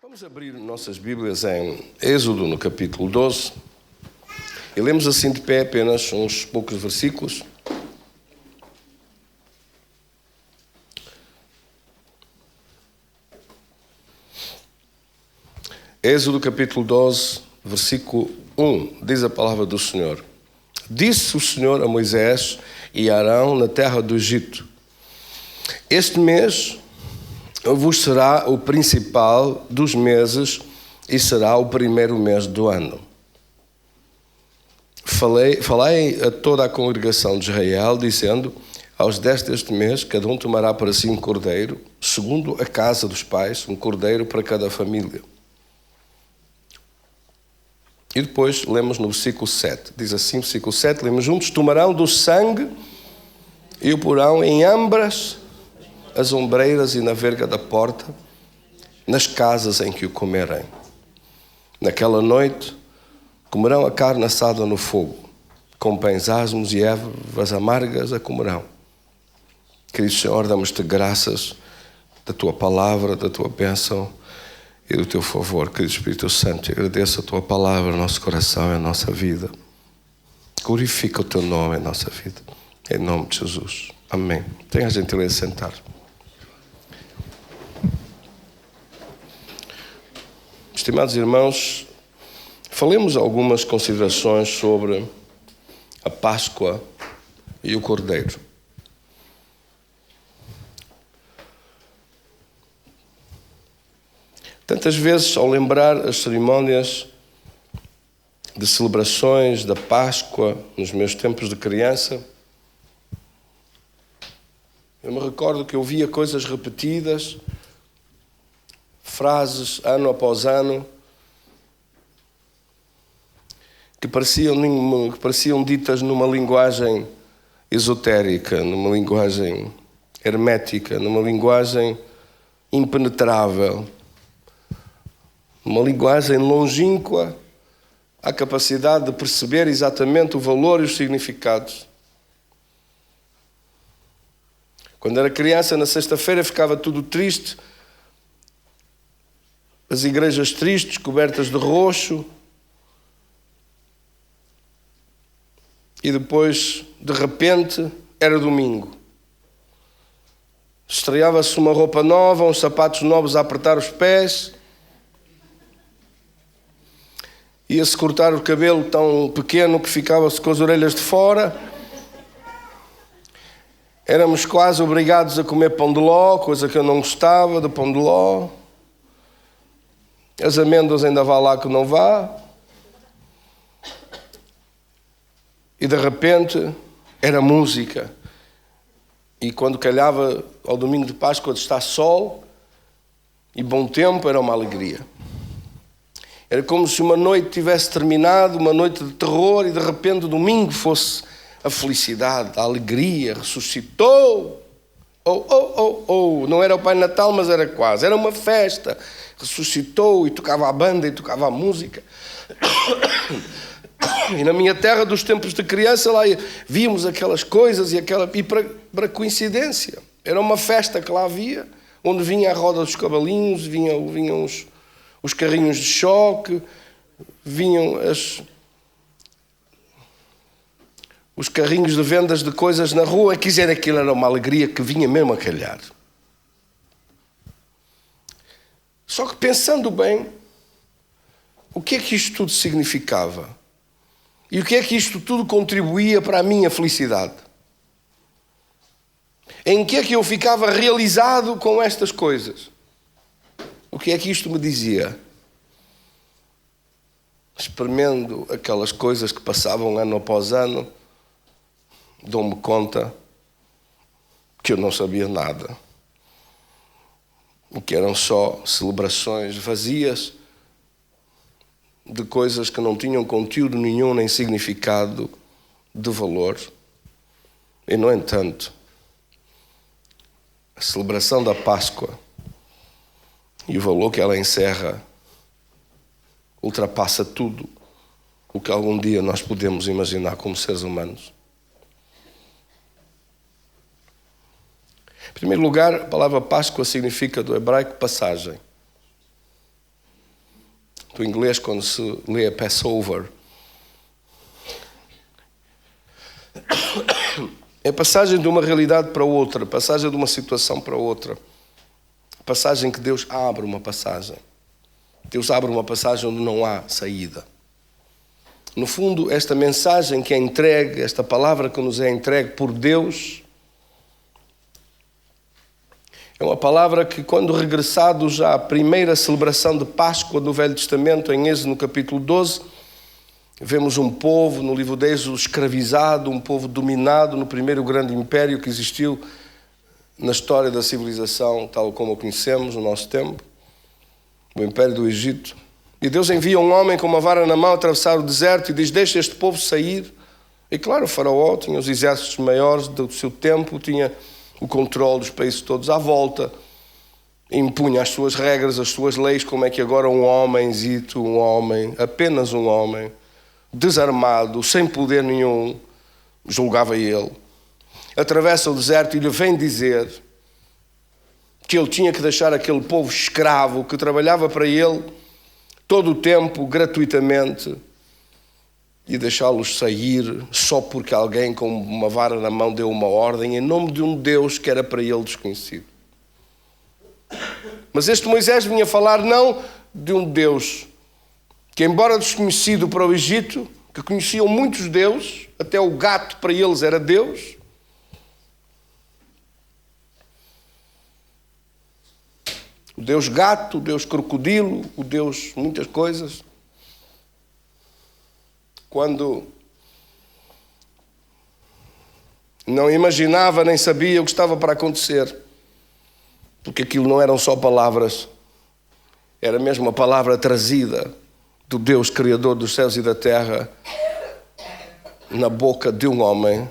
Vamos abrir nossas Bíblias em Êxodo, no capítulo 12, e lemos assim de pé apenas uns poucos versículos. Êxodo, capítulo 12, versículo 1, diz a palavra do Senhor. Disse o Senhor a Moisés e a Arão na terra do Egito: este mês vos será o principal dos meses e será o primeiro mês do ano. Falei a toda a congregação de Israel, dizendo: aos 10 deste mês, cada um tomará para si um cordeiro, segundo a casa dos pais, um cordeiro para cada família. E depois lemos no versículo 7. Diz assim, versículo 7, lemos juntos: tomarão do sangue e o porão em ambas as ombreiras e na verga da porta, nas casas em que o comerem. Naquela noite comerão a carne assada no fogo, com pães asmos e ervas amargas a comerão. Querido Senhor, damos-te graças da tua palavra, da tua bênção e do teu favor. Querido Espírito Santo, agradeço a tua palavra no nosso coração e na nossa vida. Glorifica o teu nome em nossa vida. Em nome de Jesus. Amém. Tenha a gentileza de sentar. Estimados irmãos, falemos algumas considerações sobre a Páscoa e o Cordeiro. Tantas vezes, ao lembrar as cerimônias de celebrações da Páscoa nos meus tempos de criança, eu me recordo que eu via coisas repetidas, frases ano após ano, que pareciam ditas numa linguagem esotérica, numa linguagem hermética, numa linguagem impenetrável, uma linguagem longínqua à capacidade de perceber exatamente o valor e os significados. Quando era criança, na sexta-feira, ficava tudo triste, as igrejas tristes, cobertas de roxo, e depois, de repente, era domingo. Estreava-se uma roupa nova, uns sapatos novos a apertar os pés, ia-se cortar o cabelo tão pequeno que ficava-se com as orelhas de fora. Éramos quase obrigados a comer pão de ló, coisa que eu não gostava de pão de ló. As amêndoas ainda vá lá que não vá. E de repente era música. E quando calhava ao domingo de Páscoa de estar sol e bom tempo, era uma alegria. Era como se uma noite tivesse terminado, uma noite de terror, e de repente o domingo fosse a felicidade, a alegria, ressuscitou. Não era o Pai Natal, mas era quase. Era uma festa. Ressuscitou e tocava a banda e tocava a música. E na minha terra dos tempos de criança lá víamos aquelas coisas e para coincidência. Era uma festa que lá havia, onde vinha a roda dos cavalinhos, vinham os carrinhos de choque, vinham os carrinhos de vendas de coisas na rua. Quer dizer, aquilo era uma alegria que vinha mesmo a calhar. Só que pensando bem, o que é que isto tudo significava? E o que é que isto tudo contribuía para a minha felicidade? Em que é que eu ficava realizado com estas coisas? O que é que isto me dizia? Espremendo aquelas coisas que passavam ano após ano, dou-me conta que eu não sabia nada. Que eram só celebrações vazias de coisas que não tinham conteúdo nenhum nem significado de valor. E, no entanto, a celebração da Páscoa e o valor que ela encerra ultrapassa tudo o que algum dia nós podemos imaginar como seres humanos. Em primeiro lugar, a palavra Páscoa significa do hebraico passagem. do inglês quando se lê Passover. É passagem de uma realidade para outra, passagem de uma situação para outra. Passagem que Deus abre uma passagem. Deus abre uma passagem onde não há saída. No fundo, esta mensagem que é entregue, esta palavra que nos é entregue por Deus, é uma palavra que, quando regressados à primeira celebração de Páscoa do Velho Testamento, em Êxodo no capítulo 12, vemos um povo, no livro de Êxodo, escravizado, um povo dominado no primeiro grande império que existiu na história da civilização, tal como a conhecemos no nosso tempo, o Império do Egito. E Deus envia um homem com uma vara na mão a atravessar o deserto e diz: deixa este povo sair. E claro, o faraó tinha os exércitos maiores do seu tempo, tinha o controle dos países todos à volta, impunha as suas regras, as suas leis, como é que agora um homenzito, um homem, apenas um homem, desarmado, sem poder nenhum, julgava ele, atravessa o deserto e lhe vem dizer que ele tinha que deixar aquele povo escravo que trabalhava para ele todo o tempo, gratuitamente, e deixá-los sair só porque alguém com uma vara na mão deu uma ordem em nome de um Deus que era para ele desconhecido. Mas este Moisés vinha falar não de um Deus que, embora desconhecido para o Egito, que conheciam muitos deuses, até o gato para eles era Deus. O Deus gato, o Deus crocodilo, o Deus muitas coisas. Quando não imaginava nem sabia o que estava para acontecer, porque aquilo não eram só palavras, era mesmo a palavra trazida do Deus Criador dos céus e da terra na boca de um homem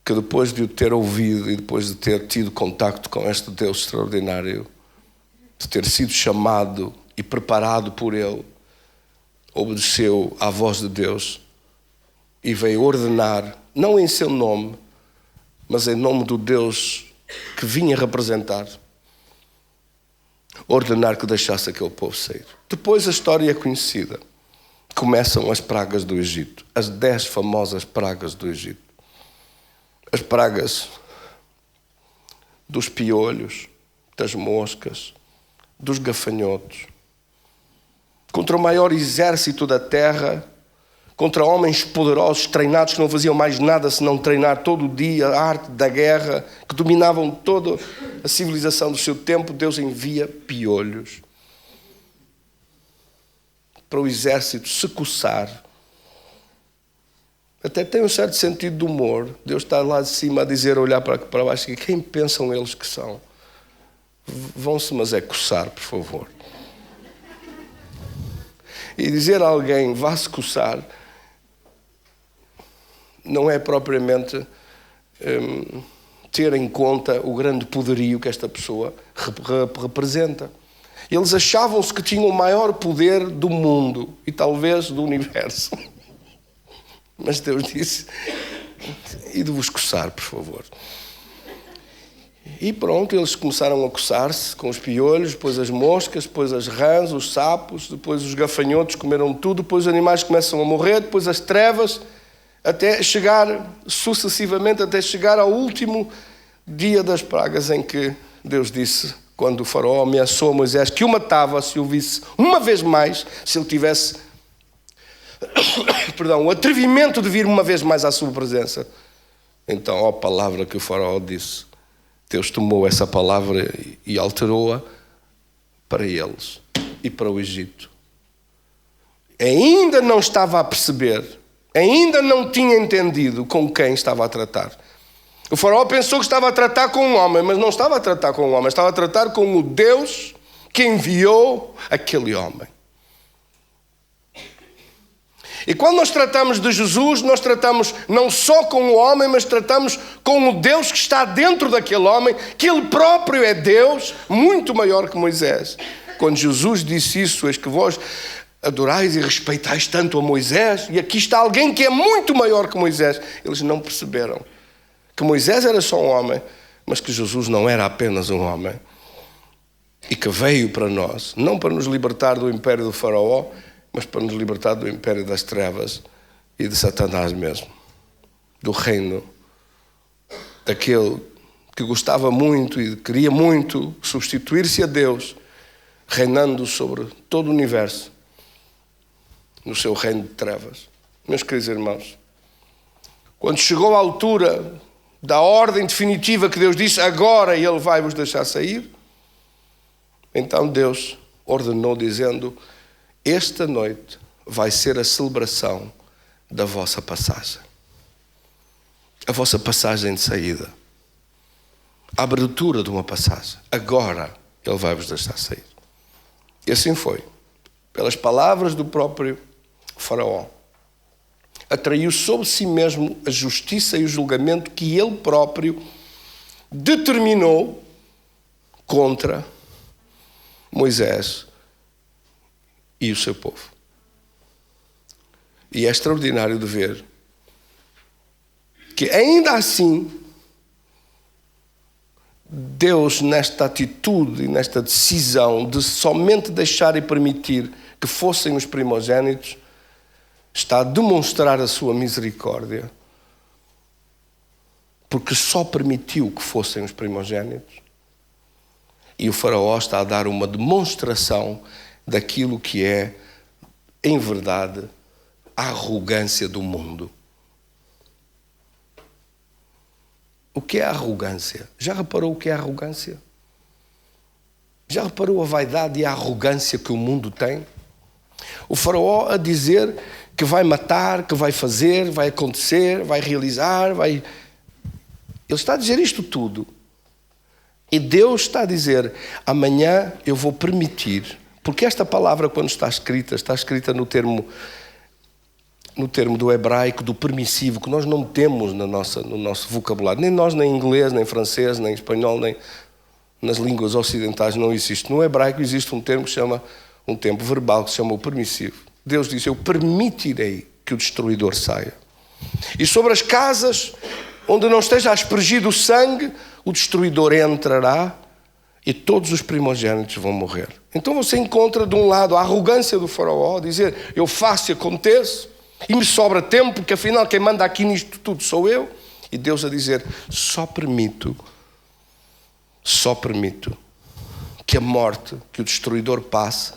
que, depois de o ter ouvido e depois de ter tido contacto com este Deus extraordinário, de ter sido chamado e preparado por ele, obedeceu à voz de Deus e veio ordenar, não em seu nome, mas em nome do Deus que vinha representar, ordenar que deixasse aquele povo sair. Depois a história é conhecida. Começam as pragas do Egito, as 10 famosas pragas do Egito. As pragas dos piolhos, das moscas, dos gafanhotos, contra o maior exército da terra, contra homens poderosos, treinados, que não faziam mais nada senão treinar todo o dia a arte da guerra, que dominavam toda a civilização do seu tempo. Deus envia piolhos para o exército se coçar. Até tem um certo sentido de humor. Deus está lá de cima a dizer, a olhar para baixo, e quem pensam eles que são? Vão-se, mas é coçar, por favor. E dizer a alguém, vá-se coçar, não é propriamente ter em conta o grande poderio que esta pessoa representa. Eles achavam-se que tinham o maior poder do mundo e talvez do universo. Mas Deus disse, e de vos coçar, por favor. E pronto, eles começaram a coçar-se com os piolhos, depois as moscas, depois as rãs, os sapos, depois os gafanhotos comeram tudo, depois os animais começam a morrer, depois as trevas, até chegar, sucessivamente, até chegar ao último dia das pragas, em que Deus disse, quando o faraó ameaçou a Moisés, que o matava se o visse uma vez mais, se ele tivesse o atrevimento de vir uma vez mais à sua presença. Então, a palavra que o faraó disse, Deus tomou essa palavra e alterou-a para eles e para o Egito. Ainda não estava a perceber, ainda não tinha entendido com quem estava a tratar. O faraó pensou que estava a tratar com um homem, mas não estava a tratar com um homem, estava a tratar com o Deus que enviou aquele homem. E quando nós tratamos de Jesus, nós tratamos não só com o homem, mas tratamos com o Deus que está dentro daquele homem, que ele próprio é Deus, muito maior que Moisés. Quando Jesus disse isso, eis que vós adorais e respeitais tanto a Moisés, e aqui está alguém que é muito maior que Moisés. Eles não perceberam que Moisés era só um homem, mas que Jesus não era apenas um homem. e que veio para nós, não para nos libertar do império do faraó, mas para nos libertar do império das trevas e de Satanás mesmo, do reino daquele que gostava muito e queria muito substituir-se a Deus, reinando sobre todo o universo, no seu reino de trevas. Meus queridos irmãos, quando chegou a altura da ordem definitiva que Deus disse, agora Ele vai vos deixar sair, então Deus ordenou dizendo, esta noite vai ser a celebração da vossa passagem. A vossa passagem de saída. A abertura de uma passagem. Agora Ele vai vos deixar sair. E assim foi. Pelas palavras do próprio faraó. Atraiu sobre si mesmo a justiça e o julgamento que ele próprio determinou contra Moisés e o seu povo. E é extraordinário de ver que ainda assim Deus, nesta atitude e nesta decisão de somente deixar e permitir que fossem os primogênitos, está a demonstrar a sua misericórdia, porque só permitiu que fossem os primogênitos. E o faraó está a dar uma demonstração daquilo que é, em verdade, a arrogância do mundo. O que é a arrogância? Já reparou o que é a arrogância? Já reparou a vaidade e a arrogância que o mundo tem? O faraó a dizer que vai matar, que vai fazer, vai acontecer, vai realizar, vai... Ele está a dizer isto tudo. E Deus está a dizer, amanhã eu vou permitir, porque esta palavra quando está escrita no termo do hebraico, do permissivo, que nós não temos no nosso vocabulário. Nem nós, nem em inglês, nem em francês, nem em espanhol, nem nas línguas ocidentais não existe. No hebraico existe um termo que se chama, um tempo verbal que se chama o permissivo. Deus diz, eu permitirei que o destruidor saia. E sobre as casas onde não esteja aspergido o sangue, o destruidor entrará e todos os primogênitos vão morrer. Então você encontra de um lado a arrogância do faraó, dizer, eu faço e aconteço, e me sobra tempo, porque afinal quem manda aqui nisto tudo sou eu. E Deus a dizer, só permito que a morte, que o destruidor passe,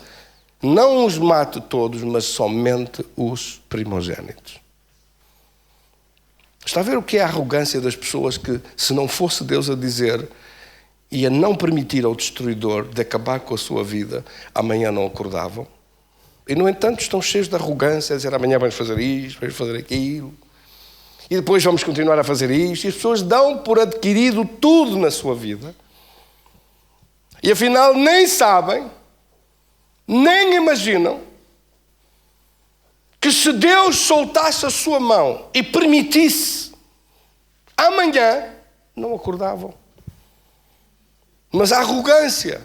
não os mate todos, mas somente os primogênitos. Está a ver o que é a arrogância das pessoas que, se não fosse Deus a dizer e a não permitir ao destruidor de acabar com a sua vida, amanhã não acordavam? E, no entanto, estão cheios de arrogância, a dizer amanhã vamos fazer isto, vamos fazer aquilo, e depois vamos continuar a fazer isto, e as pessoas dão por adquirido tudo na sua vida, e afinal nem sabem, nem imaginam, que se Deus soltasse a sua mão e permitisse, amanhã não acordavam. Mas a arrogância,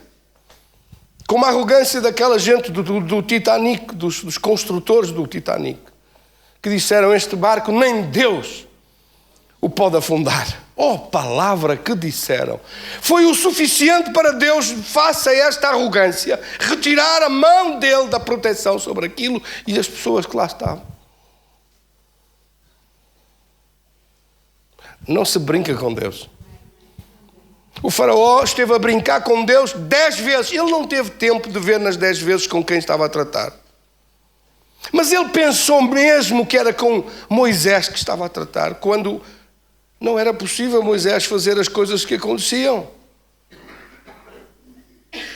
como a arrogância daquela gente do Titanic, dos construtores do Titanic, que disseram, este barco nem Deus o pode afundar. Oh, palavra que disseram! Foi o suficiente para Deus, face a esta arrogância, retirar a mão dele da proteção sobre aquilo e as pessoas que lá estavam. Não se brinca com Deus. O faraó esteve a brincar com Deus 10 vezes. Ele não teve tempo de ver nas 10 vezes com quem estava a tratar. Mas ele pensou mesmo que era com Moisés que estava a tratar, quando não era possível Moisés fazer as coisas que aconteciam.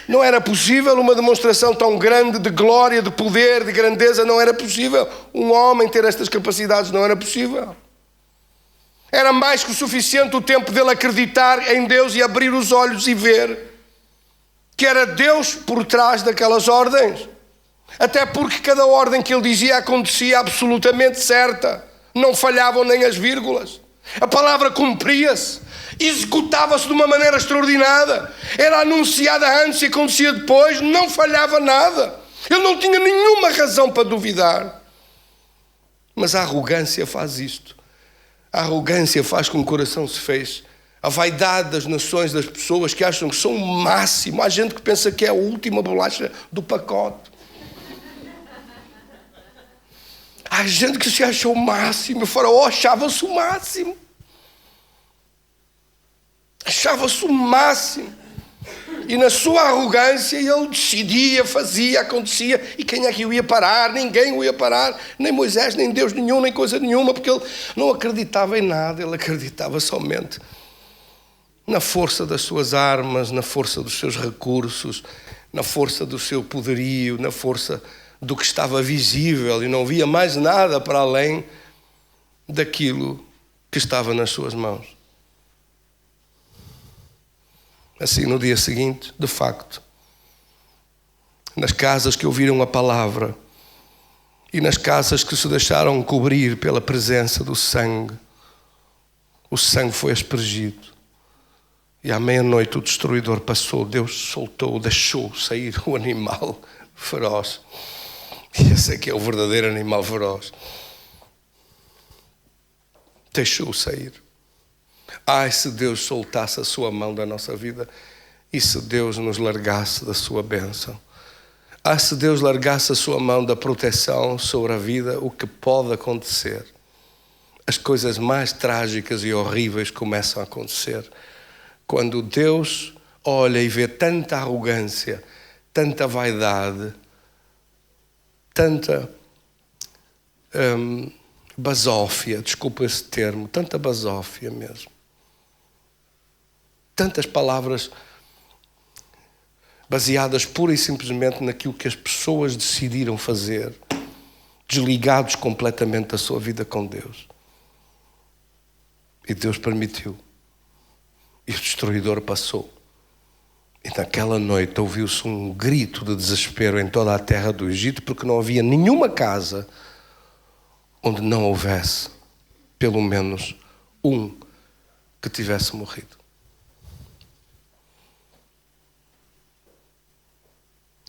Não era possível uma demonstração tão grande de glória, de poder, de grandeza. Não era possível um homem ter estas capacidades. Não era possível. Era mais que o suficiente o tempo dele acreditar em Deus e abrir os olhos e ver que era Deus por trás daquelas ordens. Até porque cada ordem que ele dizia acontecia absolutamente certa. Não falhavam nem as vírgulas. A palavra cumpria-se, executava-se de uma maneira extraordinária. Era anunciada antes e acontecia depois, não falhava nada. Ele não tinha nenhuma razão para duvidar. Mas a arrogância faz isto. A arrogância faz com que o coração se feche A vaidade das nações, das pessoas que acham que são o máximo. Há gente que pensa que é a última bolacha do pacote. Há gente que se acha o máximo. O Faraó achava-se o máximo. Achava-se o máximo. E na sua arrogância ele decidia, fazia, acontecia. E quem é que o ia parar? Ninguém o ia parar. Nem Moisés, nem Deus nenhum, nem coisa nenhuma. Porque ele não acreditava em nada. Ele acreditava somente na força das suas armas, na força dos seus recursos, na força do seu poderio, na força do que estava visível. E não via mais nada para além daquilo que estava nas suas mãos. Assim, no dia seguinte, de facto, nas casas que ouviram a palavra e nas casas que se deixaram cobrir pela presença do sangue, o sangue foi aspergido. E à meia-noite o destruidor passou, Deus soltou, deixou sair o animal feroz. E esse aqui é o verdadeiro animal feroz. Deixou sair. Ai, se Deus soltasse a sua mão da nossa vida e se Deus nos largasse da sua bênção. Ai, se Deus largasse a sua mão da proteção sobre a vida, o que pode acontecer? As coisas mais trágicas e horríveis começam a acontecer quando Deus olha e vê tanta arrogância, tanta vaidade, tanta basófia, desculpa esse termo, tanta basófia mesmo. Tantas palavras baseadas pura e simplesmente naquilo que as pessoas decidiram fazer, desligados completamente da sua vida com Deus. E Deus permitiu. E o destruidor passou. E naquela noite ouviu-se um grito de desespero em toda a terra do Egito, porque não havia nenhuma casa onde não houvesse pelo menos um que tivesse morrido.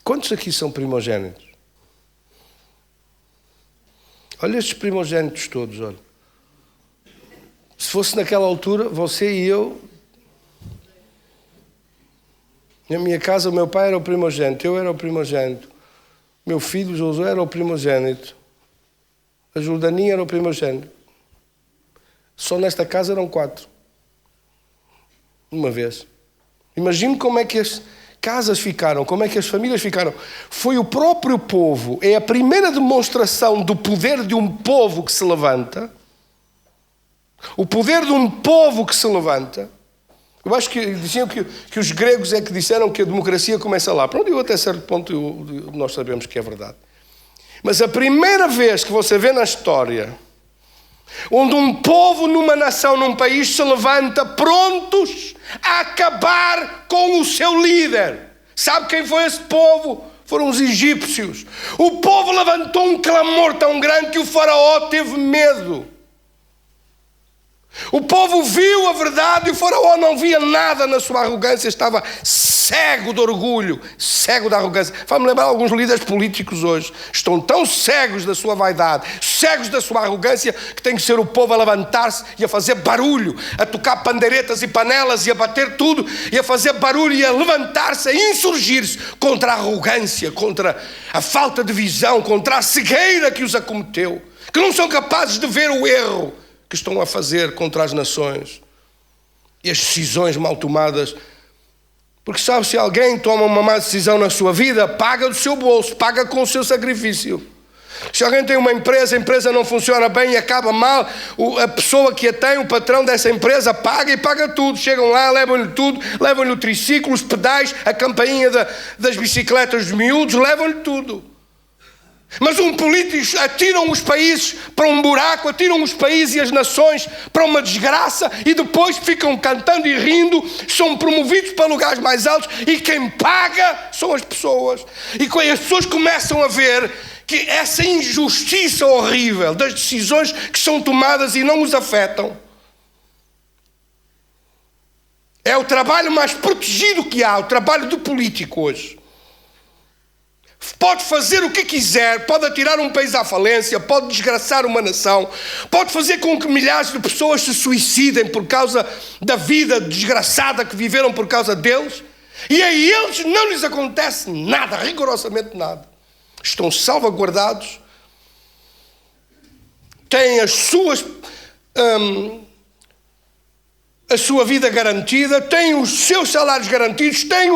Quantos aqui são primogênitos? Olha estes primogênitos todos, olha. Se fosse naquela altura, você e eu, na minha casa o meu pai era o primogênito, eu era o primogênito, meu filho Josué era o primogênito, a Jordaninha era o primogênito. Só nesta casa eram 4. Uma vez. Imagine como é que as casas ficaram, como é que as famílias ficaram. Foi o próprio povo, é a primeira demonstração do poder de um povo que se levanta. O poder de um povo que se levanta. Eu acho que diziam que os gregos é que disseram que a democracia começa lá. Pronto, eu até certo ponto nós sabemos que é verdade. Mas a primeira vez que você vê na história onde um povo numa nação, num país se levanta prontos a acabar com o seu líder. Sabe quem foi esse povo? Foram os egípcios. O povo levantou um clamor tão grande que o faraó teve medo. O povo viu a verdade e o faraó não via nada na sua arrogância, estava cego de orgulho, cego da arrogância. Faz-me lembrar alguns líderes políticos hoje, estão tão cegos da sua vaidade, cegos da sua arrogância, que tem que ser o povo a levantar-se e a fazer barulho, a tocar pandeiretas e panelas e a bater tudo, e a fazer barulho e a levantar-se, a insurgir-se contra a arrogância, contra a falta de visão, contra a cegueira que os acometeu, que não são capazes de ver o erro que estão a fazer contra as nações e as decisões mal tomadas. Porque sabe, se alguém toma uma má decisão na sua vida, paga do seu bolso, paga com o seu sacrifício. Se alguém tem uma empresa, a empresa não funciona bem e acaba mal, a pessoa que a tem, o patrão dessa empresa, paga e paga tudo. Chegam lá, levam-lhe tudo, levam-lhe o triciclo, os pedais, a campainha das bicicletas dos miúdos, levam-lhe tudo. Mas um político atiram os países para um buraco, atiram os países e as nações para uma desgraça e depois ficam cantando e rindo, são promovidos para lugares mais altos e quem paga são as pessoas. E as pessoas começam a ver que essa injustiça horrível das decisões que são tomadas e não os afetam. É o trabalho mais protegido que há, o trabalho do político hoje. pode fazer o que quiser, pode atirar um país à falência, pode desgraçar uma nação, pode fazer com que milhares de pessoas se suicidem por causa da vida desgraçada que viveram por causa deles, e a eles não lhes acontece nada, rigorosamente nada. Estão salvaguardados, têm a sua vida garantida, têm os seus salários garantidos, têm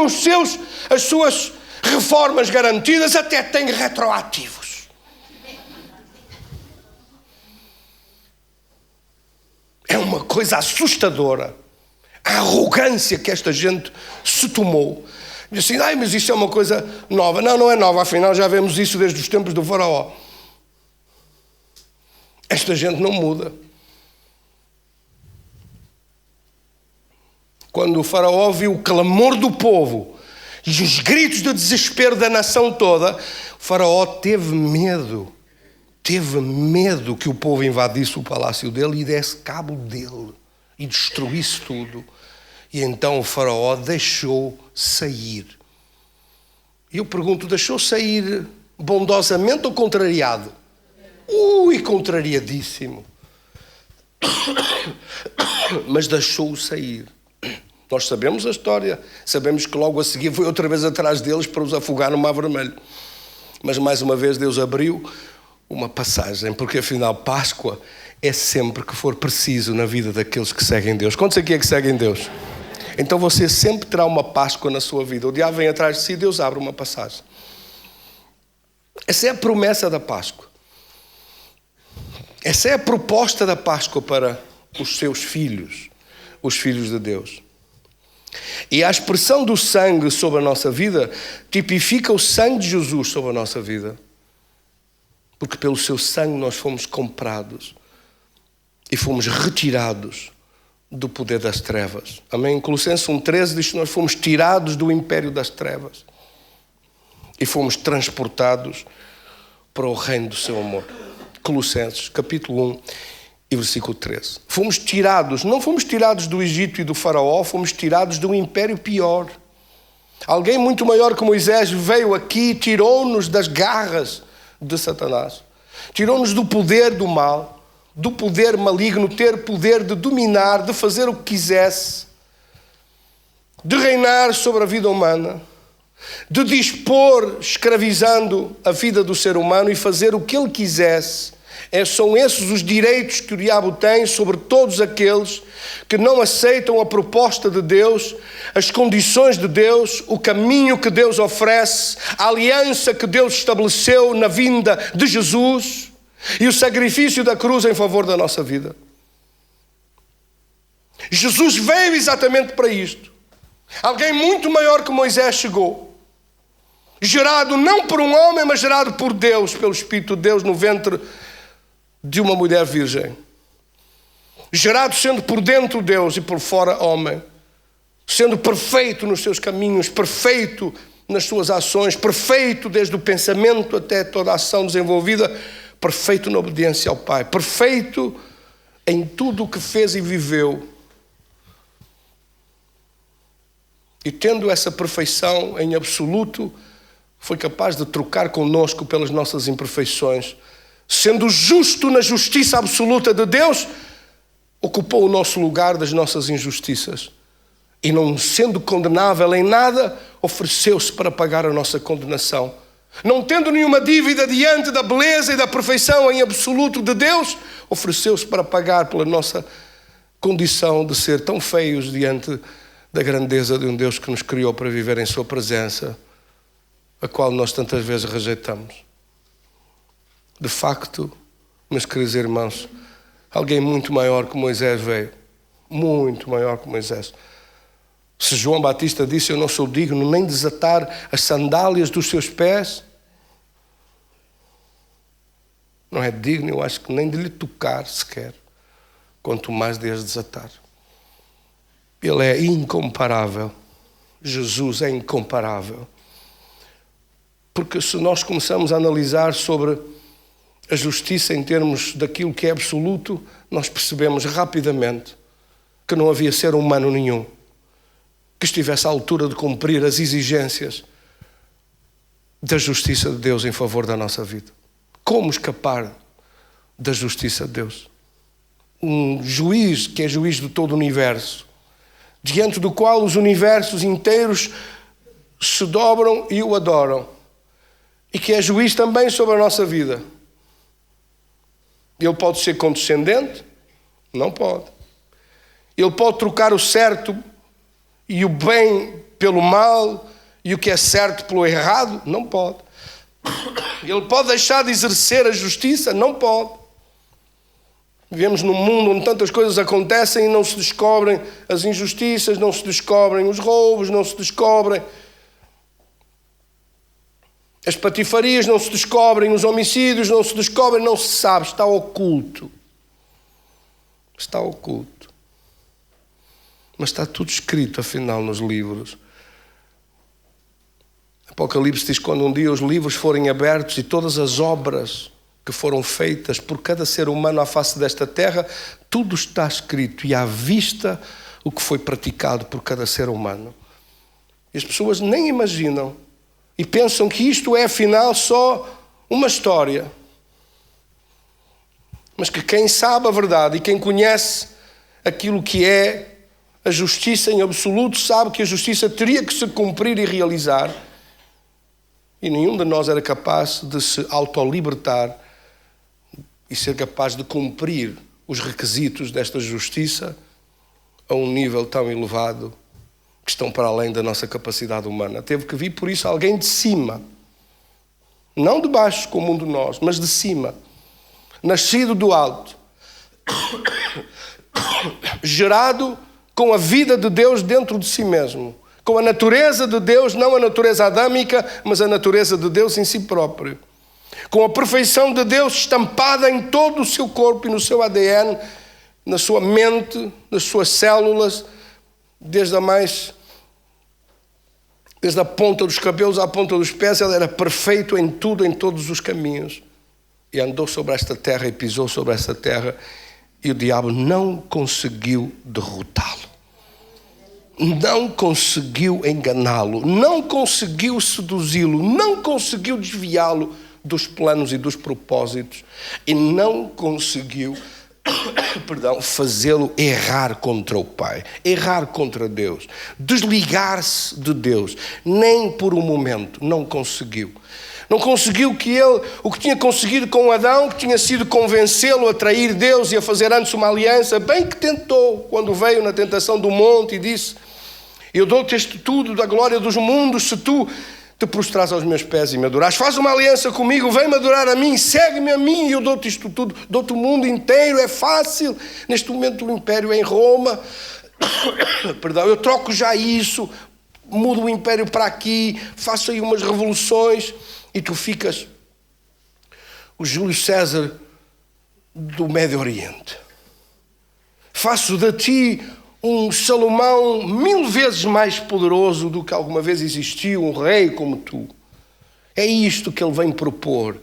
as suas reformas garantidas, até têm retroativos. É uma coisa assustadora a arrogância que esta gente se tomou. Diz assim, mas isso é uma coisa nova. Não, não é nova, afinal já vemos isso desde os tempos do faraó. Esta gente não muda. Quando o faraó viu o clamor do povo e os gritos de desespero da nação toda, o faraó teve medo que o povo invadisse o palácio dele e desse cabo dele e destruísse tudo. E então o faraó deixou sair. E eu pergunto, deixou sair bondosamente ou contrariado? Contrariadíssimo. Mas deixou-o sair. Nós sabemos a história, sabemos que logo a seguir foi outra vez atrás deles para os afogar no Mar Vermelho. Mas mais uma vez Deus abriu uma passagem, porque afinal Páscoa é sempre que for preciso na vida daqueles que seguem Deus. Quantos aqui é que seguem Deus? Então você sempre terá uma Páscoa na sua vida. O diabo vem atrás de si e Deus abre uma passagem. Essa é a promessa da Páscoa. Essa é a proposta da Páscoa para os seus filhos, os filhos de Deus. E a expressão do sangue sobre a nossa vida tipifica o sangue de Jesus sobre a nossa vida. Porque pelo seu sangue nós fomos comprados e fomos retirados do poder das trevas. Amém? Colossenses 1,13 diz que nós fomos tirados do império das trevas e fomos transportados para o reino do seu amor. Colossenses, capítulo 1 e versículo 13. Fomos tirados, não fomos tirados do Egito e do faraó, fomos tirados de um império pior. Alguém muito maior que Moisés veio aqui e tirou-nos das garras de Satanás. Tirou-nos do poder do mal, do poder maligno, ter poder de dominar, de fazer o que quisesse, de reinar sobre a vida humana, de dispor, escravizando a vida do ser humano e fazer o que ele quisesse. São esses os direitos que o diabo tem sobre todos aqueles que não aceitam a proposta de Deus, as condições de Deus, o caminho que Deus oferece, a aliança que Deus estabeleceu na vinda de Jesus e o sacrifício da cruz em favor da nossa vida. Jesus veio exatamente para isto. Alguém muito maior que Moisés chegou, gerado não por um homem, mas gerado por Deus, pelo Espírito de Deus no ventre de uma mulher virgem. Gerado sendo por dentro Deus e por fora homem. Sendo perfeito nos seus caminhos, perfeito nas suas ações, perfeito desde o pensamento até toda a ação desenvolvida, perfeito na obediência ao Pai, perfeito em tudo o que fez e viveu. E tendo essa perfeição em absoluto, foi capaz de trocar conosco pelas nossas imperfeições. Sendo justo na justiça absoluta de Deus, ocupou o nosso lugar das nossas injustiças. E não sendo condenável em nada, ofereceu-se para pagar a nossa condenação. Não tendo nenhuma dívida diante da beleza e da perfeição em absoluto de Deus, ofereceu-se para pagar pela nossa condição de ser tão feios diante da grandeza de um Deus que nos criou para viver em sua presença, a qual nós tantas vezes rejeitamos. De facto, meus queridos irmãos, alguém muito maior que Moisés veio. Muito maior que Moisés. Se João Batista disse, eu não sou digno nem de desatar as sandálias dos seus pés, não é digno, eu acho que nem de lhe tocar sequer, quanto mais de as desatar. Ele é incomparável. Jesus é incomparável. Porque se nós começamos a analisar sobre a justiça em termos daquilo que é absoluto, nós percebemos rapidamente que não havia ser humano nenhum que estivesse à altura de cumprir as exigências da justiça de Deus em favor da nossa vida. Como escapar da justiça de Deus? Um juiz que é juiz de todo o universo, diante do qual os universos inteiros se dobram e o adoram, e que é juiz também sobre a nossa vida. Ele pode ser condescendente? Não pode. Ele pode trocar o certo e o bem pelo mal e o que é certo pelo errado? Não pode. Ele pode deixar de exercer a justiça? Não pode. Vivemos num mundo onde tantas coisas acontecem e não se descobrem as injustiças, não se descobrem os roubos, não se descobrem as patifarias, não se descobrem os homicídios, não se descobrem, não se sabe, está oculto. Está oculto. Mas está tudo escrito, afinal, nos livros. Apocalipse diz que quando um dia os livros forem abertos e todas as obras que foram feitas por cada ser humano à face desta terra, tudo está escrito e à vista o que foi praticado por cada ser humano. E as pessoas nem imaginam e pensam que isto é, afinal, só uma história. Mas que quem sabe a verdade e quem conhece aquilo que é a justiça em absoluto, sabe que a justiça teria que se cumprir e realizar. E nenhum de nós era capaz de se autolibertar e ser capaz de cumprir os requisitos desta justiça a um nível tão elevado que estão para além da nossa capacidade humana. Teve que vir, por isso, alguém de cima. Não de baixo, como um de nós, mas de cima. Nascido do alto. Gerado com a vida de Deus dentro de si mesmo. Com a natureza de Deus, não a natureza adâmica, mas a natureza de Deus em si próprio. Com a perfeição de Deus estampada em todo o seu corpo e no seu ADN, na sua mente, nas suas células, desde a ponta dos cabelos à ponta dos pés. Ele era perfeito em tudo, em todos os caminhos. E andou sobre esta terra e pisou sobre esta terra, e o diabo não conseguiu derrotá-lo. Não conseguiu enganá-lo, não conseguiu seduzi-lo, não conseguiu desviá-lo dos planos e dos propósitos, e não conseguiu fazê-lo errar contra o Pai, errar contra Deus, desligar-se de Deus. Nem por um momento não conseguiu. Não conseguiu que ele, o que tinha conseguido com Adão, que tinha sido convencê-lo a trair Deus e a fazer antes uma aliança, bem que tentou, quando veio na tentação do monte e disse: eu dou-te este tudo da glória dos mundos, se tu te prostrares aos meus pés e me adorares. Faz uma aliança comigo, vem-me adorar a mim, segue-me a mim e eu dou-te isto tudo, dou-te o mundo inteiro, é fácil. Neste momento o império é em Roma, perdão, eu troco já isso, mudo o império para aqui, faço aí umas revoluções e tu ficas o Júlio César do Médio Oriente. Faço de ti um Salomão 1000 vezes mais poderoso do que alguma vez existiu, um rei como tu. É isto que ele vem propor.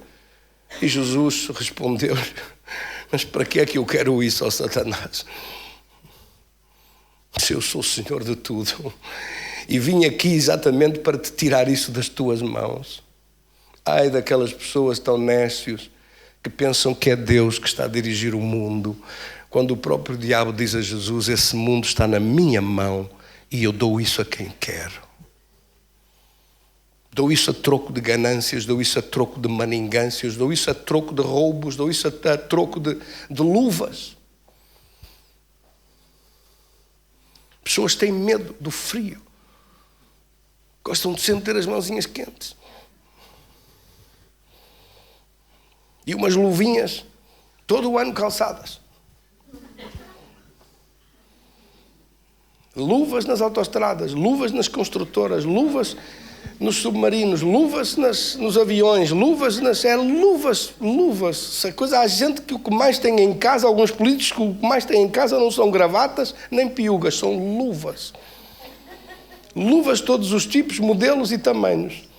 E Jesus respondeu: mas para que é que eu quero isso, ó Satanás? Se eu sou o Senhor de tudo e vim aqui exatamente para te tirar isso das tuas mãos. Ai daquelas pessoas tão nécios que pensam que é Deus que está a dirigir o mundo, quando o próprio diabo diz a Jesus: esse mundo está na minha mão e eu dou isso a quem quero. Dou isso a troco de ganâncias, dou isso a troco de maningâncias, dou isso a troco de roubos, dou isso a troco de luvas. Pessoas têm medo do frio. Gostam de sempre ter as mãozinhas quentes. E umas luvinhas todo o ano calçadas. Luvas nas autoestradas, luvas nas construtoras, luvas nos submarinos, luvas nos aviões, luvas. Essa coisa, há gente que o que mais tem em casa, alguns políticos que o que mais têm em casa não são gravatas nem piugas, são luvas. Luvas de todos os tipos, modelos e tamanhos.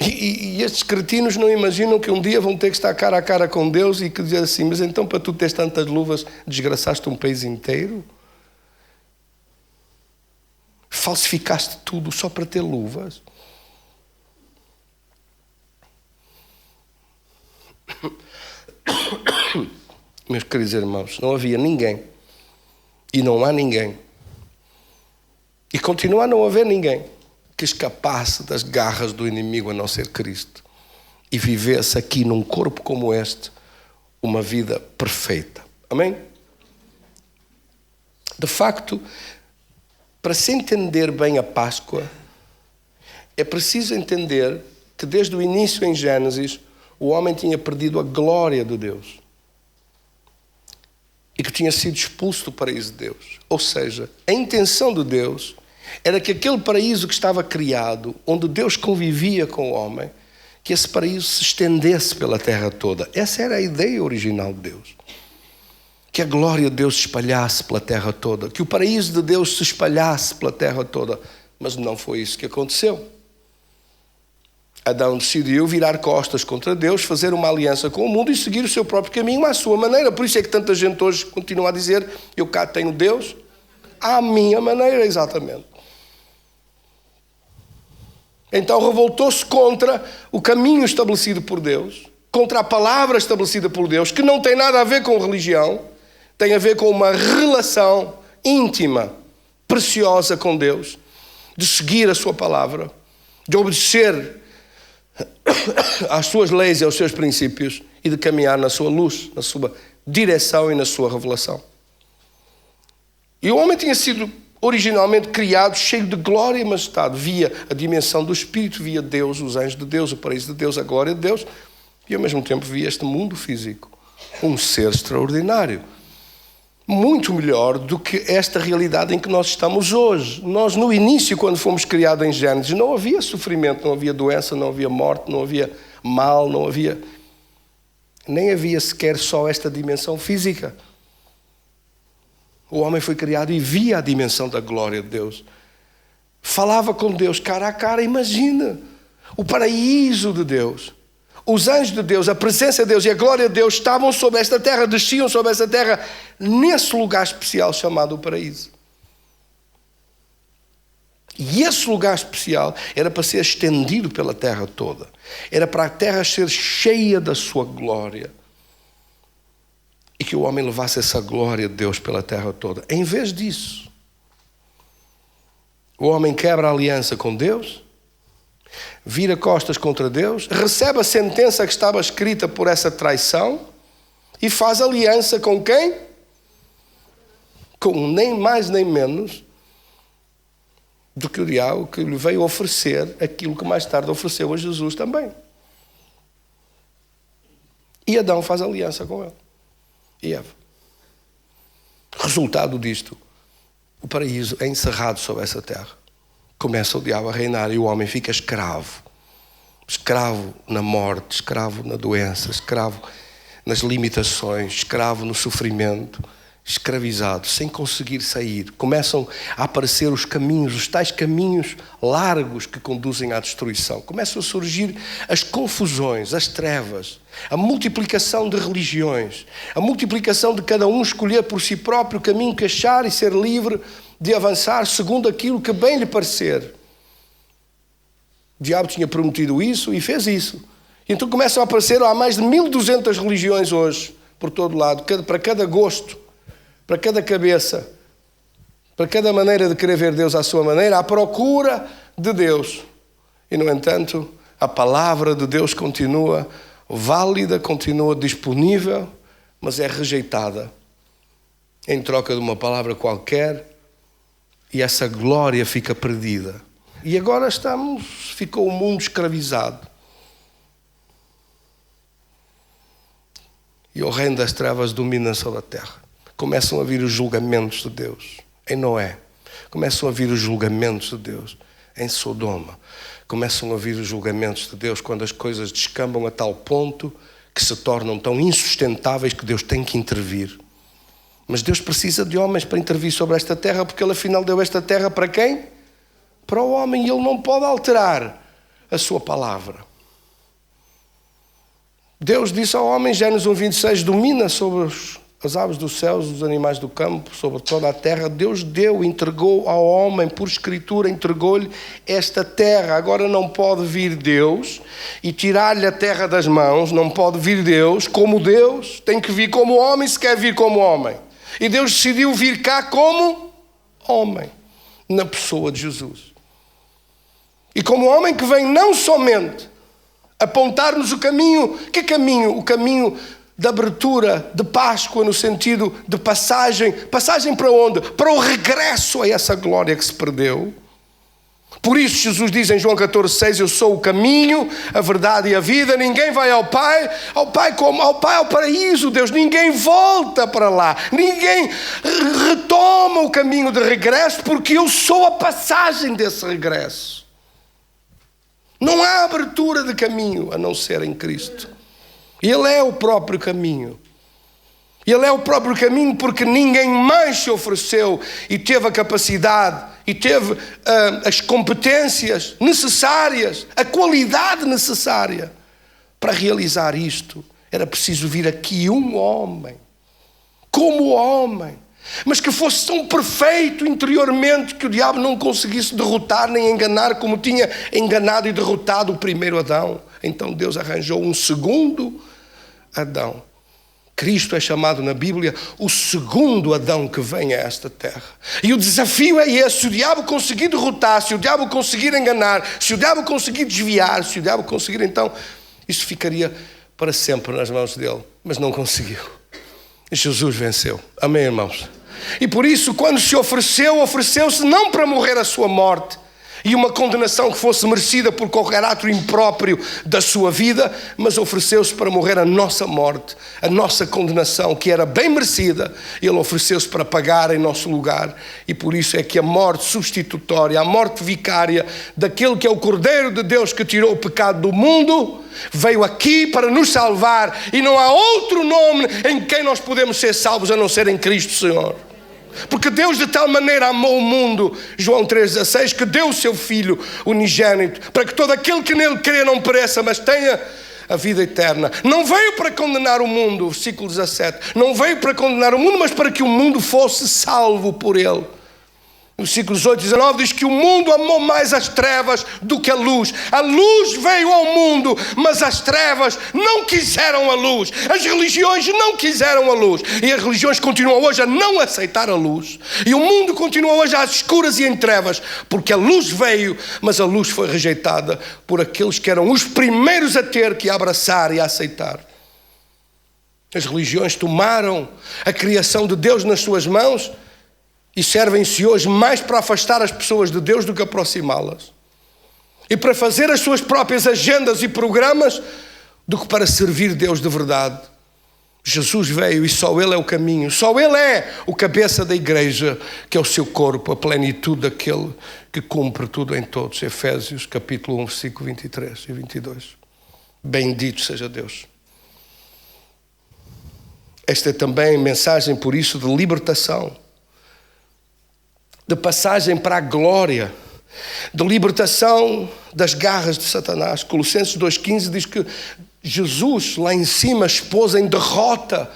E estes cretinos não imaginam que um dia vão ter que estar cara a cara com Deus e que dizer assim: mas então para tu teres tantas luvas desgraçaste um país inteiro? falsificaste tudo só para ter luvas. Meus queridos irmãos, não havia ninguém, e não há ninguém, e continua a não haver ninguém que escapasse das garras do inimigo a não ser Cristo e vivesse aqui num corpo como este uma vida perfeita. Amém? De facto, para se entender bem a Páscoa, é preciso entender que desde o início em Gênesis o homem tinha perdido a glória de Deus e que tinha sido expulso do paraíso de Deus. Ou seja, a intenção de Deus era que aquele paraíso que estava criado, onde Deus convivia com o homem, que esse paraíso se estendesse pela terra toda. Essa era a ideia original de Deus. Que a glória de Deus se espalhasse pela terra toda, que o paraíso de Deus se espalhasse pela terra toda. Mas não foi isso que aconteceu. Adão decidiu virar costas contra Deus, fazer uma aliança com o mundo e seguir o seu próprio caminho à sua maneira. Por isso é que tanta gente hoje continua a dizer: eu cá tenho Deus à minha maneira, exatamente. Então revoltou-se contra o caminho estabelecido por Deus, contra a palavra estabelecida por Deus, que não tem nada a ver com religião, tem a ver com uma relação íntima, preciosa com Deus, de seguir a sua palavra, de obedecer às suas leis e aos seus princípios e de caminhar na sua luz, na sua direção e na sua revelação. E o homem tinha sido originalmente criado cheio de glória e majestade, via a dimensão do Espírito, via Deus, os anjos de Deus, o paraíso de Deus, a glória de Deus, e ao mesmo tempo via este mundo físico, um ser extraordinário, muito melhor do que esta realidade em que nós estamos hoje. Nós, no início, quando fomos criados em Gênesis, não havia sofrimento, não havia doença, não havia morte, não havia mal, não havia... nem havia sequer só esta dimensão física. O homem foi criado e via a dimensão da glória de Deus. Falava com Deus cara a cara, imagina, o paraíso de Deus. Os anjos de Deus, a presença de Deus e a glória de Deus estavam sobre esta terra, desciam sobre esta terra, nesse lugar especial chamado o paraíso. E esse lugar especial era para ser estendido pela terra toda. Era para a terra ser cheia da sua glória. E que o homem levasse essa glória de Deus pela terra toda. Em vez disso, o homem quebra a aliança com Deus, vira costas contra Deus, recebe a sentença que estava escrita por essa traição e faz aliança com quem? Com nem mais nem menos do que o diabo, que lhe veio oferecer aquilo que mais tarde ofereceu a Jesus também. E Adão faz aliança com ele. E Eva. Resultado disto, o paraíso é encerrado sobre essa terra. Começa o diabo a reinar e o homem fica escravo. Escravo na morte, escravo na doença, escravo nas limitações, escravo no sofrimento, escravizado, sem conseguir sair. Começam a aparecer os caminhos, os tais caminhos largos que conduzem à destruição. Começam a surgir as confusões, as trevas, a multiplicação de religiões, a multiplicação de cada um escolher por si próprio o caminho que achar e ser livre de avançar segundo aquilo que bem lhe parecer. O diabo tinha prometido isso e fez isso. Então começam a aparecer, há mais de 1200 religiões hoje, por todo lado, para cada gosto, para cada cabeça, para cada maneira de querer ver Deus à sua maneira, à procura de Deus. E, no entanto, a palavra de Deus continua válida, continua disponível, mas é rejeitada em troca de uma palavra qualquer, e essa glória fica perdida. E agora ficou o mundo escravizado. E o reino das trevas domina sobre a terra. Começam a vir os julgamentos de Deus em Noé. Começam a vir os julgamentos de Deus em Sodoma. Começam a vir os julgamentos de Deus quando as coisas descambam a tal ponto que se tornam tão insustentáveis que Deus tem que intervir. Mas Deus precisa de homens para intervir sobre esta terra, porque Ele afinal deu esta terra para quem? Para o homem, e Ele não pode alterar a sua palavra. Deus disse ao homem, Gênesis 1:26, domina sobre as aves dos céus, os animais do campo, sobre toda a terra. Deus entregou ao homem, por escritura, entregou-lhe esta terra. Agora não pode vir Deus e tirar-lhe a terra das mãos. Não pode vir Deus como Deus. Tem que vir como homem se quer vir como homem. E Deus decidiu vir cá como homem, na pessoa de Jesus. E como homem que vem não somente apontar-nos o caminho. Que caminho? O caminho de abertura, de Páscoa, no sentido de passagem. Passagem para onde? Para o regresso a essa glória que se perdeu. Por isso Jesus diz em João 14,6: eu sou o caminho, a verdade e a vida. Ninguém vai ao Pai como? Ao Pai, ao paraíso, Deus. Ninguém volta para lá. Ninguém retoma o caminho de regresso, porque eu sou a passagem desse regresso. Não há abertura de caminho a não ser em Cristo. Ele é o próprio caminho. Ele é o próprio caminho porque ninguém mais se ofereceu e teve a capacidade e teve as competências necessárias, a qualidade necessária para realizar isto. Era preciso vir aqui um homem, como homem, mas que fosse tão perfeito interiormente que o diabo não conseguisse derrotar nem enganar como tinha enganado e derrotado o primeiro Adão. Então Deus arranjou um segundo Adão. Cristo é chamado na Bíblia o segundo Adão que vem a esta terra. E o desafio é esse: se o diabo conseguir derrotar, se o diabo conseguir enganar, se o diabo conseguir desviar, se o diabo conseguir, então isso ficaria para sempre nas mãos dele. Mas não conseguiu. Jesus venceu. Amém, irmãos? E por isso, quando se ofereceu, ofereceu-se não para morrer a sua morte e uma condenação que fosse merecida por o caráter impróprio da sua vida, mas ofereceu-se para morrer a nossa morte, a nossa condenação, que era bem merecida. Ele ofereceu-se para pagar em nosso lugar, e por isso é que a morte substitutória, a morte vicária daquele que é o Cordeiro de Deus que tirou o pecado do mundo, veio aqui para nos salvar, e não há outro nome em quem nós podemos ser salvos a não ser em Cristo Senhor. Porque Deus de tal maneira amou o mundo, João 3,16, que deu o seu Filho unigênito, para que todo aquele que nele crê não pereça, mas tenha a vida eterna. Não veio para condenar o mundo, versículo 17, não veio para condenar o mundo, mas para que o mundo fosse salvo por ele. Versículos 8 e 19 diz que o mundo amou mais as trevas do que a luz. A luz veio ao mundo, mas as trevas não quiseram a luz. As religiões não quiseram a luz. E as religiões continuam hoje a não aceitar a luz. E o mundo continua hoje às escuras e em trevas, porque a luz veio, mas a luz foi rejeitada por aqueles que eram os primeiros a ter que a abraçar e a aceitar. As religiões tomaram a criação de Deus nas suas mãos e servem-se hoje mais para afastar as pessoas de Deus do que aproximá-las. E para fazer as suas próprias agendas e programas do que para servir Deus de verdade. Jesus veio e só Ele é o caminho. Só Ele é o cabeça da igreja, que é o seu corpo, a plenitude daquele que cumpre tudo em todos. Efésios capítulo 1, versículo 23 e 22. Bendito seja Deus. Esta é também mensagem, por isso, de libertação, de passagem para a glória, de libertação das garras de Satanás. Colossenses 2,15 diz que Jesus lá em cima expôs em derrota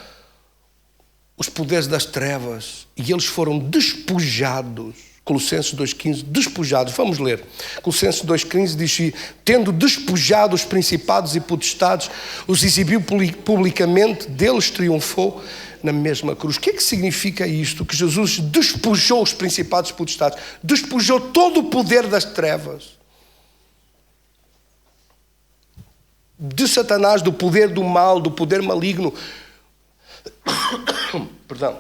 os poderes das trevas e eles foram despojados. Colossenses 2,15, despojados. Vamos ler. Colossenses 2,15 diz: tendo despojado os principados e potestades, os exibiu publicamente, deles triunfou na mesma cruz. O que é que significa isto? Que Jesus despojou os principados e potestades, despojou todo o poder das trevas, de Satanás, do poder do mal, do poder maligno, perdão,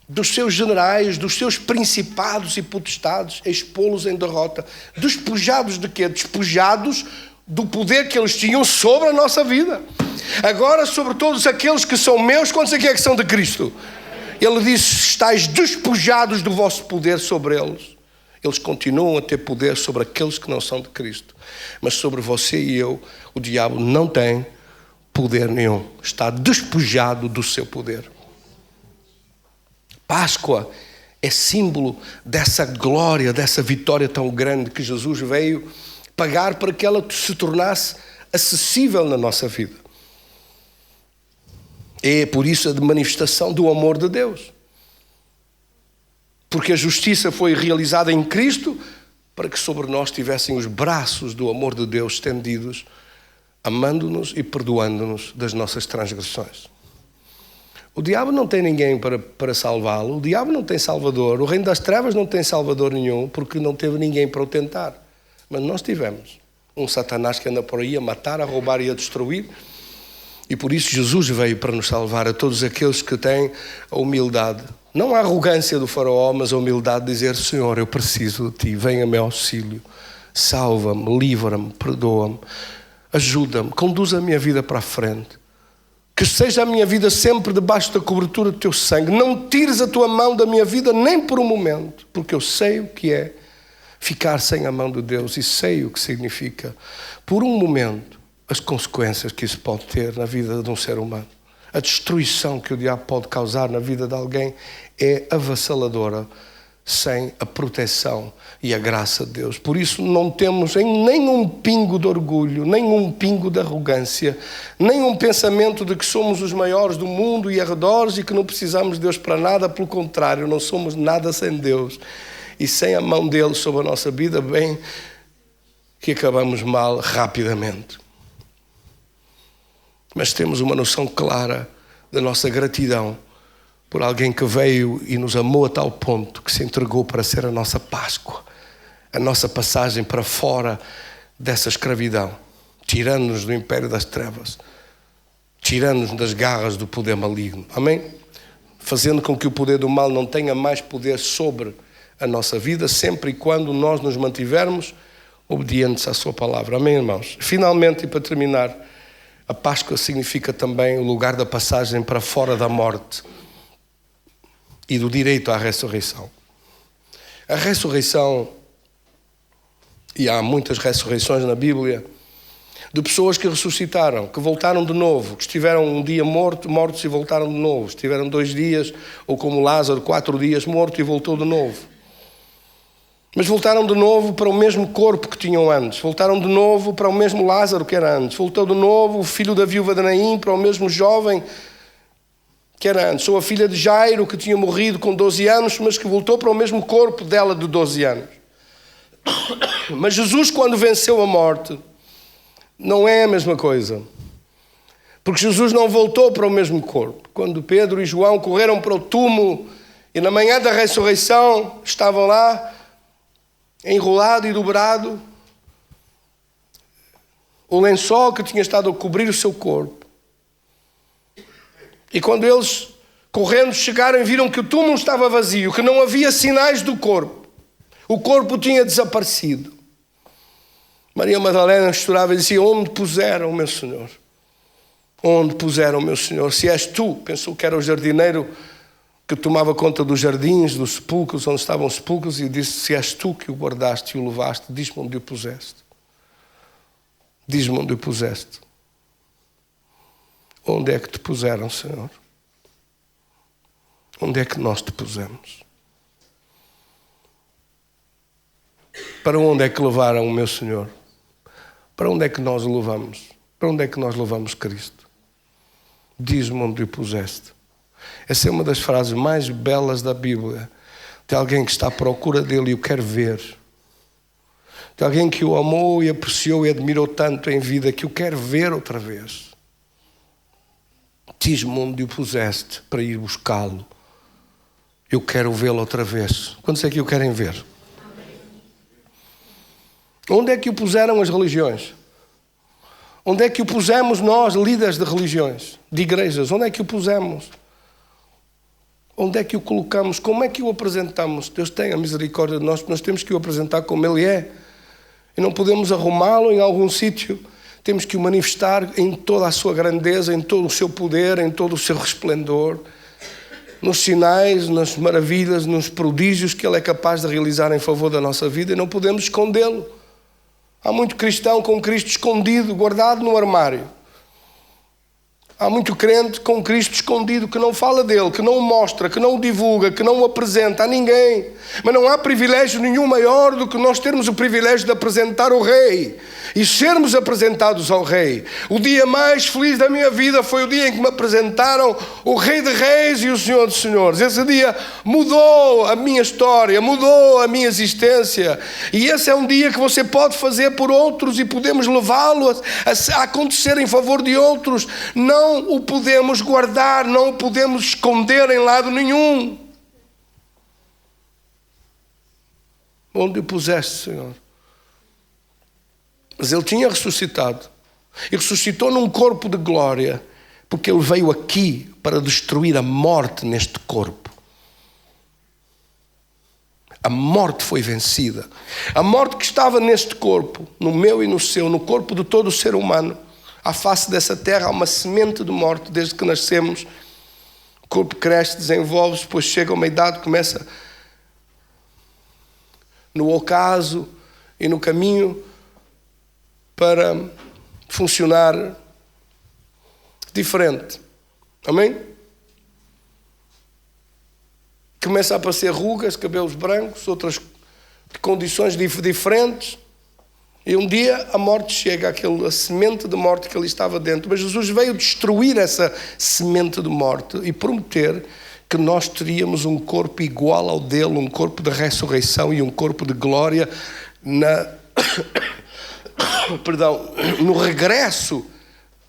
dos seus generais, dos seus principados e potestades, expô-los em derrota. Despojados de quê? Despojados do poder que eles tinham sobre a nossa vida. Agora, sobre todos aqueles que são meus, quantos aqui é que são de Cristo? Ele disse: estáis despojados do vosso poder sobre eles. Eles continuam a ter poder sobre aqueles que não são de Cristo. Mas sobre você e eu, o diabo não tem poder nenhum. Está despojado do seu poder. Páscoa é símbolo dessa glória, dessa vitória tão grande que Jesus veio pagar para que ela se tornasse acessível na nossa vida. É por isso a manifestação do amor de Deus. Porque a justiça foi realizada em Cristo para que sobre nós tivessem os braços do amor de Deus estendidos, amando-nos e perdoando-nos das nossas transgressões. O diabo não tem ninguém para salvá-lo, o diabo não tem salvador, o reino das trevas não tem salvador nenhum, porque não teve ninguém para o tentar. Mas nós tivemos um Satanás que anda por aí a matar, a roubar e a destruir, e por isso Jesus veio para nos salvar a todos aqueles que têm a humildade. Não a arrogância do faraó, mas a humildade de dizer: Senhor, eu preciso de Ti, venha-me meu auxílio, salva-me, livra-me, perdoa-me, ajuda-me, conduz a minha vida para a frente. Que seja a minha vida sempre debaixo da cobertura do Teu sangue. Não tires a Tua mão da minha vida nem por um momento, porque eu sei o que é ficar sem a mão de Deus e sei o que significa, por um momento, as consequências que isso pode ter na vida de um ser humano. A destruição que o diabo pode causar na vida de alguém é avassaladora sem a proteção e a graça de Deus. Por isso não temos nem um pingo de orgulho, nem um pingo de arrogância, nem um pensamento de que somos os maiores do mundo e arredores e que não precisamos de Deus para nada. Pelo contrário, não somos nada sem Deus. E sem a mão dele sobre a nossa vida, bem que acabamos mal rapidamente. Mas temos uma noção clara da nossa gratidão por alguém que veio e nos amou a tal ponto que se entregou para ser a nossa Páscoa, a nossa passagem para fora dessa escravidão, tirando-nos do império das trevas, tirando-nos das garras do poder maligno. Amém? Fazendo com que o poder do mal não tenha mais poder sobre a nossa vida, sempre e quando nós nos mantivermos obedientes à sua palavra. Amém, irmãos? Finalmente, e para terminar, a Páscoa significa também o lugar da passagem para fora da morte e do direito à ressurreição. A ressurreição, e há muitas ressurreições na Bíblia, de pessoas que ressuscitaram, que voltaram de novo, que estiveram um dia mortos e voltaram de novo, estiveram 2 dias, ou como Lázaro, 4 dias morto e voltou de novo. Mas voltaram de novo para o mesmo corpo que tinham antes. Voltaram de novo para o mesmo Lázaro que era antes. Voltou de novo o filho da viúva de Naim para o mesmo jovem que era antes. Ou a filha de Jairo, que tinha morrido com 12 anos, mas que voltou para o mesmo corpo dela de 12 anos. Mas Jesus, quando venceu a morte, não é a mesma coisa. Porque Jesus não voltou para o mesmo corpo. Quando Pedro e João correram para o túmulo e na manhã da ressurreição estavam lá, enrolado e dobrado, o lençol que tinha estado a cobrir o seu corpo. E quando eles, correndo, chegaram e viram que o túmulo estava vazio, que não havia sinais do corpo, o corpo tinha desaparecido. Maria Madalena chorava e dizia: onde puseram o meu Senhor? Onde puseram o meu Senhor? Se és tu, pensou que era o jardineiro que tomava conta dos jardins, dos sepulcros, onde estavam os sepulcros, e disse: se és tu que o guardaste e o levaste, diz-me onde o puseste. Diz-me onde o puseste. Onde é que te puseram, Senhor? Onde é que nós te pusemos? Para onde é que levaram o meu Senhor? Para onde é que nós o levamos? Para onde é que nós levamos Cristo? Diz-me onde o puseste. Essa é uma das frases mais belas da Bíblia, de alguém que está à procura dele e o quer ver, de alguém que o amou e apreciou e admirou tanto em vida que o quer ver outra vez. Diz-me onde o puseste para ir buscá-lo. Eu quero vê-lo outra vez. Quantos é que o querem ver? Onde é que o puseram as religiões? Onde é que o pusemos nós, líderes de religiões, de igrejas? Onde é que o pusemos? Onde é que o colocamos? Como é que o apresentamos? Deus tem a misericórdia de nós, porque nós temos que o apresentar como Ele é. E não podemos arrumá-lo em algum sítio. Temos que o manifestar em toda a sua grandeza, em todo o seu poder, em todo o seu resplendor, nos sinais, nas maravilhas, nos prodígios que Ele é capaz de realizar em favor da nossa vida, e não podemos escondê-lo. Há muito cristão com Cristo escondido, guardado no armário. Há muito crente com Cristo escondido, que não fala dele, que não o mostra, que não o divulga, que não o apresenta a ninguém. Mas não há privilégio nenhum maior do que nós termos o privilégio de apresentar o Rei e sermos apresentados ao Rei. O dia mais feliz da minha vida foi o dia em que me apresentaram o Rei de Reis e o Senhor dos Senhores. Esse dia mudou a minha história, mudou a minha existência. E esse é um dia que você pode fazer por outros e podemos levá-lo a acontecer em favor de outros. Não o podemos guardar, não o podemos esconder em lado nenhum. Onde o puseste, Senhor? Mas ele tinha ressuscitado. E ressuscitou num corpo de glória, porque ele veio aqui para destruir a morte neste corpo. A morte foi vencida. A morte que estava neste corpo, no meu e no seu, no corpo de todo o ser humano. À face dessa terra há uma semente de morte desde que nascemos. O corpo cresce, desenvolve-se, depois chega a uma idade, começa no ocaso e no caminho para funcionar diferente. Amém? Começa a aparecer rugas, cabelos brancos, outras condições diferentes. E um dia a morte chega, a semente de morte que ali estava dentro. Mas Jesus veio destruir essa semente de morte e prometer que nós teríamos um corpo igual ao dele, um corpo de ressurreição e um corpo de glória no regresso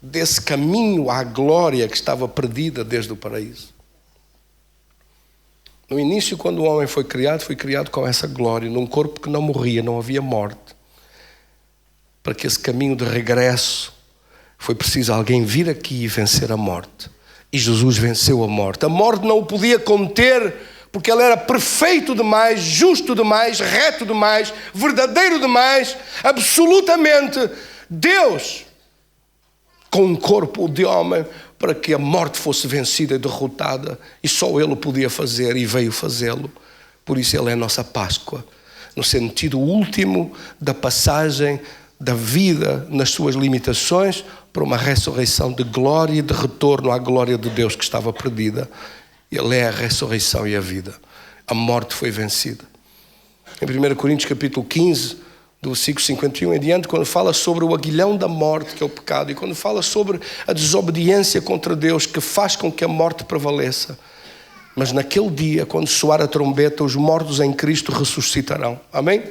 desse caminho à glória que estava perdida desde o paraíso. No início, quando o homem foi criado com essa glória, num corpo que não morria, não havia morte. Para que esse caminho de regresso foi preciso alguém vir aqui e vencer a morte. E Jesus venceu a morte. A morte não o podia conter, porque ele era perfeito demais, justo demais, reto demais, verdadeiro demais, absolutamente Deus, com um corpo de homem, para que a morte fosse vencida e derrotada. E só ele o podia fazer e veio fazê-lo. Por isso ele é a nossa Páscoa, no sentido último da passagem da vida nas suas limitações para uma ressurreição de glória e de retorno à glória de Deus que estava perdida. Ele é a ressurreição e a vida. A morte foi vencida. Em 1 Coríntios capítulo 15, do versículo 51 em diante, quando fala sobre o aguilhão da morte, que é o pecado, e quando fala sobre a desobediência contra Deus, que faz com que a morte prevaleça. Mas naquele dia, quando soar a trombeta, os mortos em Cristo ressuscitarão. Amém?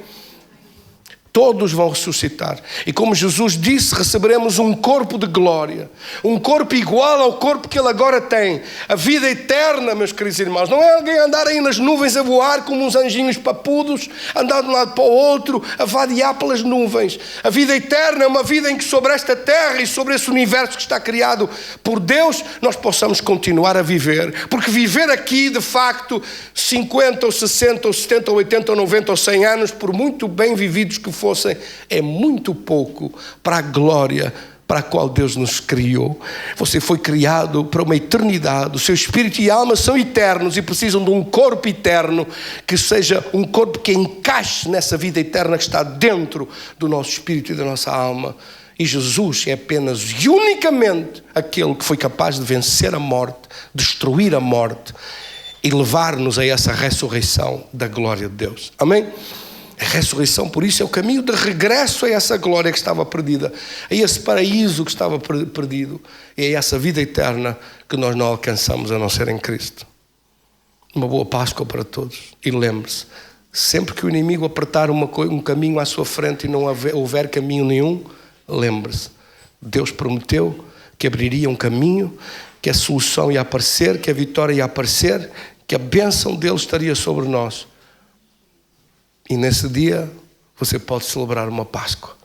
Todos vão ressuscitar. E como Jesus disse, receberemos um corpo de glória. Um corpo igual ao corpo que ele agora tem. A vida eterna, meus queridos irmãos. Não é alguém andar aí nas nuvens a voar como uns anjinhos papudos, andar de um lado para o outro, a vadiar pelas nuvens. A vida eterna é uma vida em que sobre esta terra e sobre esse universo que está criado por Deus, nós possamos continuar a viver. Porque viver aqui, de facto, 50 ou 60 ou 70 ou 80 ou 90 ou 100 anos, por muito bem vividos que fossem, é muito pouco para a glória para a qual Deus nos criou. Você foi criado para uma eternidade. O seu espírito e alma são eternos e precisam de um corpo eterno que seja um corpo que encaixe nessa vida eterna que está dentro do nosso espírito e da nossa alma. E Jesus é apenas e unicamente aquele que foi capaz de vencer a morte, destruir a morte e levar-nos a essa ressurreição da glória de Deus. Amém? A ressurreição, por isso, é o caminho de regresso a essa glória que estava perdida, a esse paraíso que estava perdido e a essa vida eterna que nós não alcançamos a não ser em Cristo. Uma boa Páscoa para todos. E lembre-se, sempre que o inimigo apertar um caminho à sua frente e não houver caminho nenhum, lembre-se, Deus prometeu que abriria um caminho, que a solução ia aparecer, que a vitória ia aparecer, que a bênção dele estaria sobre nós. E nesse dia você pode celebrar uma Páscoa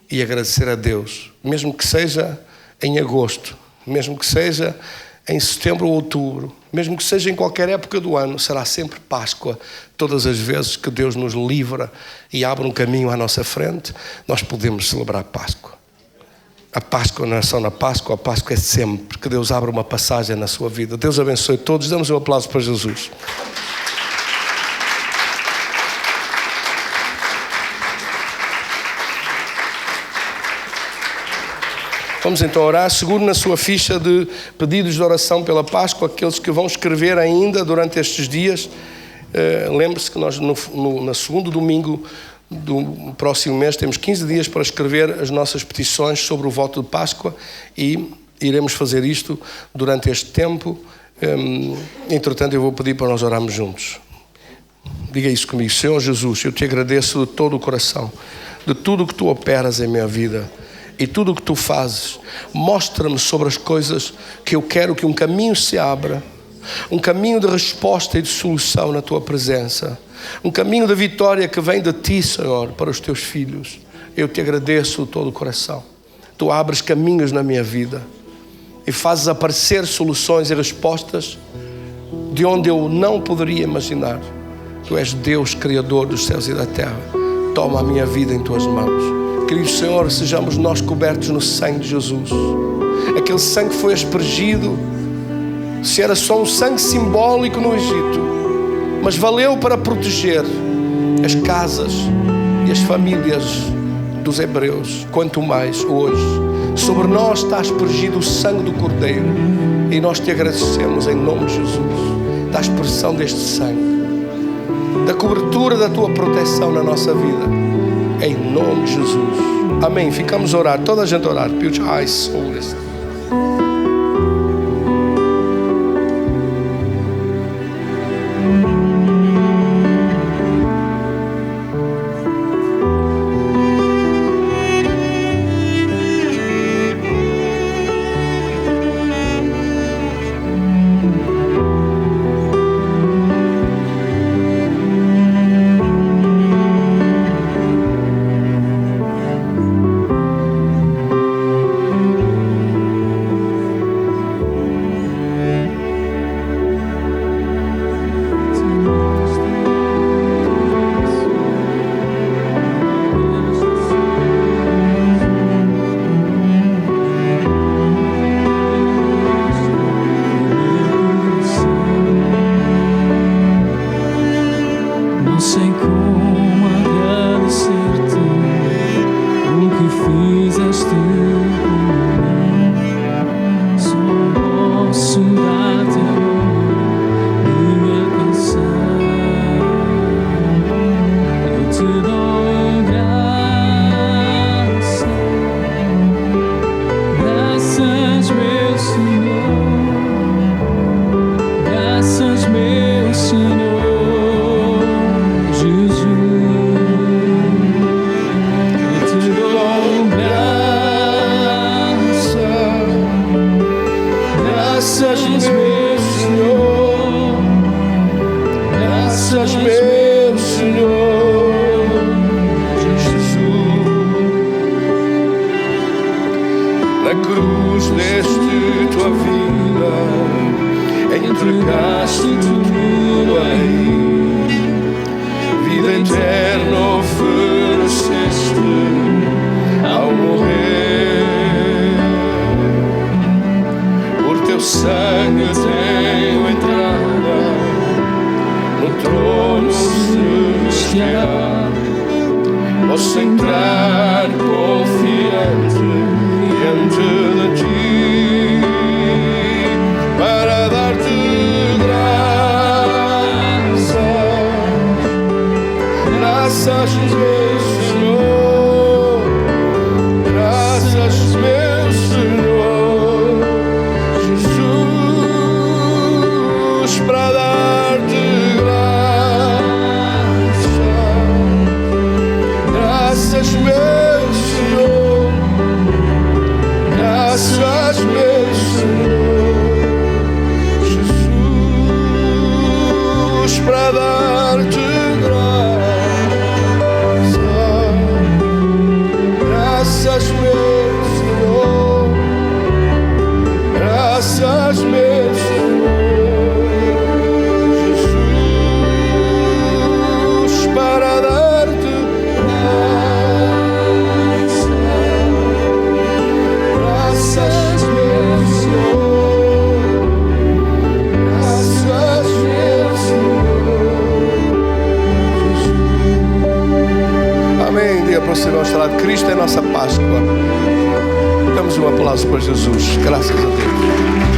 e agradecer a Deus, mesmo que seja em agosto, mesmo que seja em setembro ou outubro, mesmo que seja em qualquer época do ano, será sempre Páscoa. Todas as vezes que Deus nos livra e abre um caminho à nossa frente, nós podemos celebrar Páscoa. A Páscoa não é só na Páscoa, a Páscoa é sempre que Deus abre uma passagem na sua vida. Deus abençoe todos. Damos um aplauso para Jesus. Vamos então orar. Seguro na sua ficha de pedidos de oração pela Páscoa, aqueles que vão escrever ainda durante estes dias. Lembre-se que nós no segundo domingo do próximo mês temos 15 dias para escrever as nossas petições sobre o voto de Páscoa e iremos fazer isto durante este tempo. Entretanto, eu vou pedir para nós orarmos juntos. Diga isso comigo. Senhor Jesus, eu te agradeço de todo o coração, de tudo o que tu operas em minha vida e tudo o que tu fazes. Mostra-me sobre as coisas que eu quero que um caminho se abra, um caminho de resposta e de solução na tua presença, um caminho de vitória que vem de ti, Senhor, para os teus filhos. Eu te agradeço de todo o coração. Tu abres caminhos na minha vida e fazes aparecer soluções e respostas de onde eu não poderia imaginar. Tu és Deus, Criador dos céus e da terra. Toma a minha vida em tuas mãos. Querido Senhor, sejamos nós cobertos no sangue de Jesus. Aquele sangue que foi aspergido, se era só um sangue simbólico no Egito, mas valeu para proteger as casas e as famílias dos hebreus. Quanto mais hoje, sobre nós está aspergido o sangue do Cordeiro, e nós te agradecemos em nome de Jesus, da aspersão deste sangue, da cobertura da tua proteção na nossa vida, em nome de Jesus. Amém. Ficamos a orar, toda a gente a orar. Put your eyes on this. Damos um aplauso para Jesus. Graças a Deus.